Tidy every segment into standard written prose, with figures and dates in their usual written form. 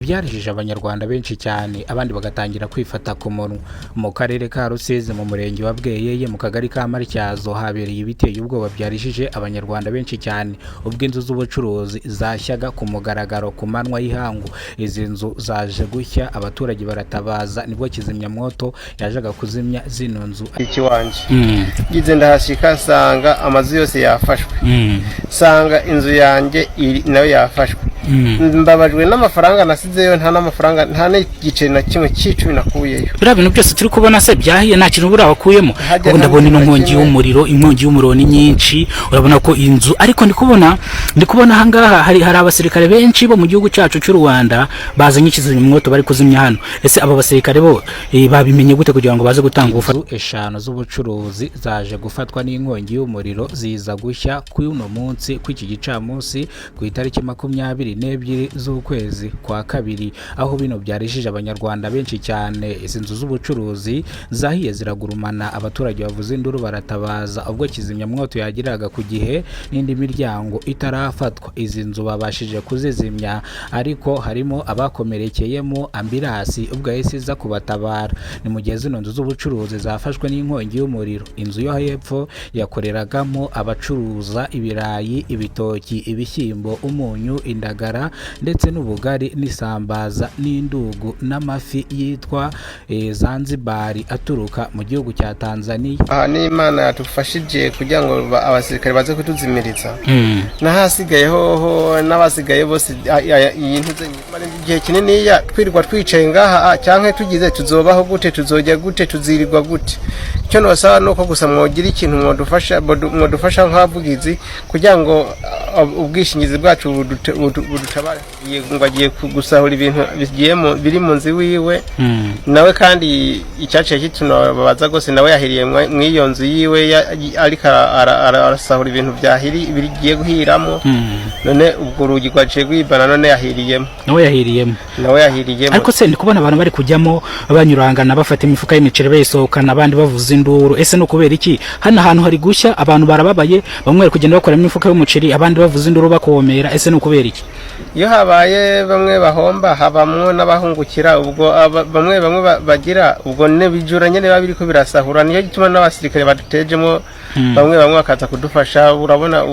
Byarijije abanyarwanda benshi cyane abandi bagatangira kwifata ku munwa. Mu karere ka Rusizi mu murenge wa Bweyeye mu kagari ka Matyazo habereye ibiteye ubwoba byarijije abanyarwanda benshi cyane ubwo inzu z'ubucuruzi zashyaga ku mugaragaro ku manywa y'ihangu. Izi nzu zaje gushya abaturage baratabaza nibwo kizimyamwoto yajaga kuzimya zino nzu. Ikiwanje gize ndahashika sanga amazu yose yafashwe, sanga inzu yanjye nayo yafashwe. Mbabajwe n'amafaranga nasizeyo, nta n'amafaranga nta n'igice na kimwe cy'icumi nakuyeyo. Bira bintu byose turi kubona se byahiye nta kintu bura bakuyemo. Ubwo ndabona inkongi y'umuriro, inkongi y'umuriro ni nyinshi. Urabona ko inzu ariko ndi kubona hangaha hari abasirikare benshi bo mu gihugu cyacu cy'u Rwanda bazanye ikizimyamwoto bari kuzimya hano. Ese aba basirikare bo babimenye gute kugira ngo baze gutanga ubufasha? Eshanu z'ubucuruzi zaje gufatwa n'inkongi y'umuriro ziza gushya kuri uno munsi kw'iki gicamunsi ku itariki 22 z'ukwezi kwa kabiri, aho bino byarijije abanyarwanda benshi cyane. Izi nzu z'ubucuruzi zahiye ziragurumana, abaturage bavuze induru baratabaza ubwo kizimyamwoto yagiraga ku gihe n'indi miryango itarafatwa. Izi nzu babashije kuzizimya ariko harimo abakomerekeyemo ambirasi ubwo yahise iza kubatabara. Ni mu gihe zino nzu z'ubucuruzi zafashwe n'inkongi y'umuriro. Inzu yo hepfo yakoreragamo abacuruza ibirayi, ibitoki, ibishyimbo, umunyu, indagara ndetse n'ubugari n'isambaza n'indugu n'amafi yitwa Zanzibar aturuka mu gihugu cya Tanzania. Aha ni Imana yatufashije kugira ngo abasirikare baze kutuzimiriza. Nahasigaye hoho n'abasigaye bose iyi ntuze igihe kinini ya twirirwa twicaye ngaha cyangwa tugize tuzobaho gute, tuzojya gute, tuzirirwa gute. Cyo nosaba nuko gusa mwogira ikintu mwodufasha nk'abavugizi kugira ngo ubwishingizi bwacu budutabara. Ngo agiye gusahura ibintu biri mu nzu wiwe nawe, kandi icyaciye kitunababaza gose nawe yahiriye mw'iyo nzu yiwe ariko arasahura ibintu bigiye guhiramo. None ubwo urugi rwaciye rwibana, none nawe yahiriyemo. Ariko se ndi kubona abantu bari kujyamo banyurangana bafata imifuka y'imiceri bayisohokana abandi bavuza induru. Ese no kubera iki hano ahantu hari gushya abantu barababaye, bamwe bari kugenda bakora imifuka y'umuceri abandi bavuza induru bakomera? Ese no kubera iki? Iyo habaye bamwe bahomba habamwo n'abahungukira, ubwo bamwe bagira ubwo nebijuranye niba biriko birasahura. Niyo gituma n'abasirikare badutejemo bamwe bakaza kudufasha. Urabona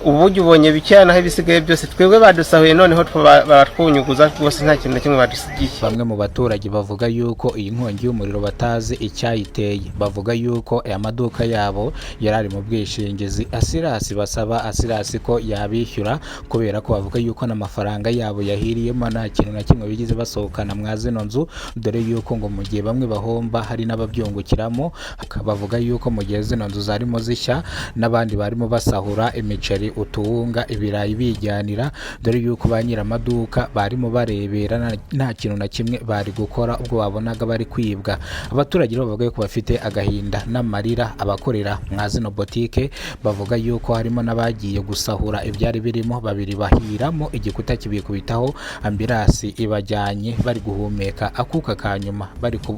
uburyo ubonye bicyana aho bisigaye byose twebwe badusahuye, noneho baratwunyuguza rwose nta kintu na kimwe badusigiye. Bamwe mu baturage bavuga yuko iyi nkongi y'umuriro batazi icyayiteye. Bavuga yuko aya maduka yabo yarari mu bwishingizi Asirasi, basaba Asirasi ko yabishyura kubera ko bavuga yuko n'amafaranga yabo yahiriyemo nta kintu na kimwe bigize basohokana mwa zino nzu, dore yuko ngo mu gihe bamwe bahomba hari n'ababyungukiramo. Bavuga yuko mu gihe zino nzu zarimo zishya n'abandi barimo basahura imiceri, utuwunga, ibirayi bijyanira, dore yuko ba nyiramaduka barimo barebera nta kintu na kimwe bari gukora ubwo babonaga bari kwibwa. Abaturage bavuga ko bafite agahinda n'amarira. Abakorera mwa zino botike bavuga yuko harimo n'abagiye gusahura ibyari birimo, babiri bahiramo, igikuta kibikubitaho, ambirasi ibajyanye bari guhumeka akuka kanyuma,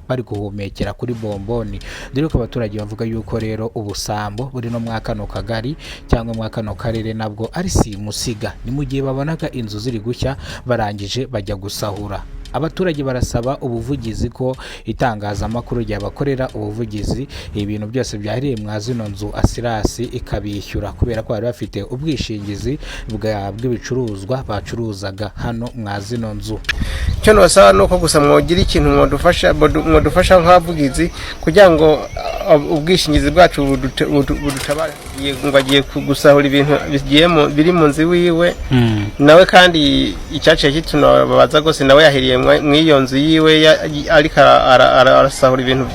bari guhumekera kuri bomboni. Dore ko abaturage bavuga yuko rero ubusambo buri no mwa kano kagari cyangwa mwa kano karere nabwo ari simusiga. Ni mu gihe babonaga inzu ziri gushya barangije bajya gusahura. Abaturage barasaba ubuvugizi ko itangazamakuru ryabakorera ubuvugizi ibintu byose byahiriye mwa zino nzu Asirasi ikabishyura, kubera ko bari bafite ubwishingizi bw'ibicuruzwa bacuruzaga hano mwa zino nzu. Cyo nosaba nuko gusa mwogira ikintu mwodufasha nk'abavugizi kugira ngo ubwishingizi bwacu budutabara. Ngo agiye gusahura ibintu biri mu nzu wiwe nawe, kandi icyaciye kitunababaza gose nawe yahiriye mw'iyo nzu yiwe ariko arasahura ibintu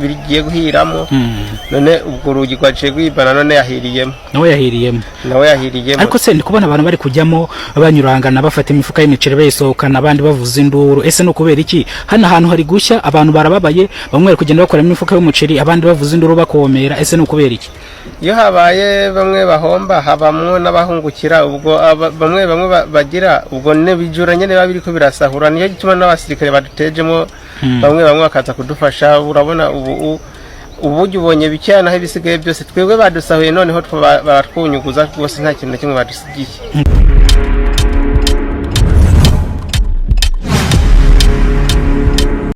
bigiye guhiramo. None ubwo urugi rwaciye rwibana, none nawe yahiriyemo. Ariko se ndi kubona abantu bari kujyamo banyurangana bafata imifuka y'imiceri bayisohokana abandi bavuza induru. Ese no kubera iki hano ahantu hari gushya abantu barababaye, bamwe bari kugenda bakora imifuka y'umuceri abandi bavuza induru bakomera? Ese no kubera iki? Iyo habaye bamwe bahomba habamwo n'abahungukira, ubwo bamwe bagira ubwo nebijuranye niba biriko birasahura. Niyo gituma n'abasirikare badutejemo bamwe bakaza kudufasha. Urabona uburyo ubonye bicyana aho bisigaye byose twebwe badusahuye, noneho baratwunyuguza rwose nta kintu na kimwe badusigiye.